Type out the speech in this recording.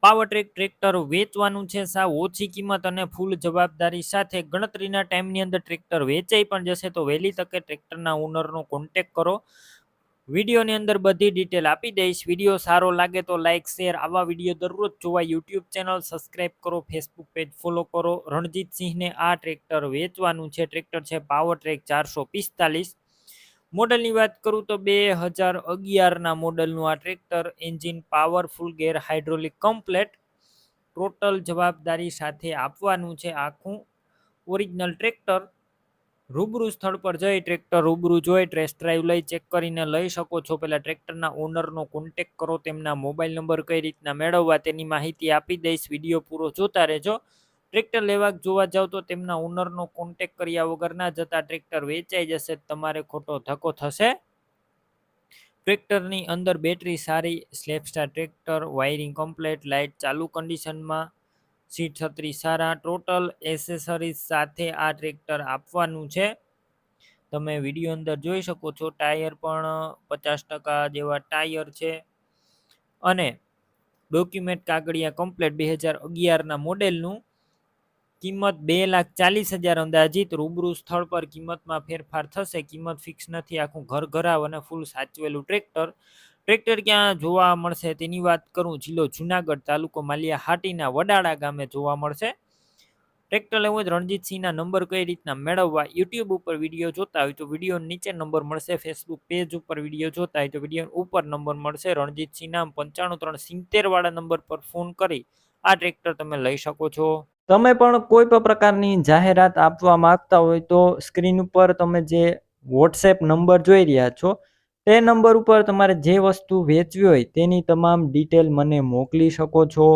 Power track tractor વેચવાનું છે સાવ ઓછી કિંમત અને ફૂલ જવાબદારી સાથે. ગણતરીના ટાઈમની અંદર ટ્રેક્ટર વેચાઈ પણ જશે. તો વહેલી તકે ટ્રેક્ટરના ઓનરનો કોન્ટેક કરો. વિડીયોની અંદર બધી ડિટેલ આપી દઈશ. વિડીયો સારો લાગે તો લાઇક શેર. આવા વિડીયો દરરોજ જોવા યુટ્યુબ ચેનલ સબસ્ક્રાઈબ કરો, ફેસબુક પેજ ફોલો કરો. રણજીતસિંહને આ ટ્રેક્ટર વેચવાનું છે. ટ્રેક્ટર છે પાવર ટ્રેક 445. મોડલની વાત કરું તો 2011ના મોડલનું આ ટ્રેક્ટર. એન્જિન પાવરફુલ, ગેર હાઇડ્રોલિક કમ્પ્લેટ. ટોટલ જવાબદારી સાથે આપવાનું છે આખું ઓરિજિનલ ટ્રેક્ટર. રૂબરૂ સ્થળ પર જઈ ટ્રેક્ટર રૂબરૂ જોઈ ટેસ્ટ ડ્રાઈવ લઈ ચેક કરીને લઈ શકો છો. પહેલાં ટ્રેક્ટરના ઓનરનો કોન્ટેક કરો. તેમના મોબાઈલ નંબર કઈ રીતના મેળવવા તેની માહિતી આપી દઈશ. વિડીયો પૂરો જોતા રહેજો. ટ્રેક્ટર લેવા જોવા જાવ તો તેમના ઓનરનો કોન્ટેક કર્યા વગર ના જતા. ટ્રેક્ટર વેચાઈ જશે, તમારે ખોટો ધક્કો થશે. ટ્રેક્ટરની અંદર બેટરી સારી, સ્લેપસ્ટાર ટ્રેક્ટર, વાયરિંગ કમ્પ્લેટ, લાઇટ ચાલુ કન્ડિશનમાં, સીટ છત્રી સારા, ટોટલ એસેસરીઝ સાથે આ ટ્રેક્ટર આપવાનું છે. તમે વિડીયો અંદર જોઈ શકો છો. ટાયર પણ 50% જેવા ટાયર છે અને ડોક્યુમેન્ટ કાગળિયા કમ્પ્લેટ. 2011ના મોડેલનું. કિંમત 2,40,000 અંદાજિત. રૂબરૂ સ્થળ પર કિંમતમાં ફેરફાર થશે. કિંમત ફિક્સ નથી. આખું ઘર ઘરાવ અને ફૂલ સાચવેલું ટ્રેક્ટર. ટ્રેક્ટર ક્યાં જોવા મળશે તેની વાત કરું. જિલ્લો જુનાગઢ, તાલુકો માલિયા હાટીના વડાળા ગામે જોવા મળશે. ટ્રેક્ટર લેવું હોય રણજીતસિંહના નંબર કઈ રીતના મેળવવા. યુટ્યુબ ઉપર વિડીયો જોતા હોય તો વિડીયો નીચે નંબર મળશે. ફેસબુક પેજ ઉપર વિડીયો જોતા હોય તો વિડીયો ઉપર નંબર મળશે. રણજીતસિંહ નામ 9537 વાળા નંબર પર ફોન કરી આ ટ્રેક્ટર તમે લઈ શકો છો. તમે પણ કોઈ પણ પ્રકારની જાહેરાત આપવા માંગતા હોય તો સ્ક્રીન ઉપર તમે જે વોટ્સએપ નંબર જોઈ રહ્યા છો તે નંબર ઉપર તમારે જે વસ્તુ વેચવી હોય તેની તમામ ડિટેલ મને મોકલી શકો છો.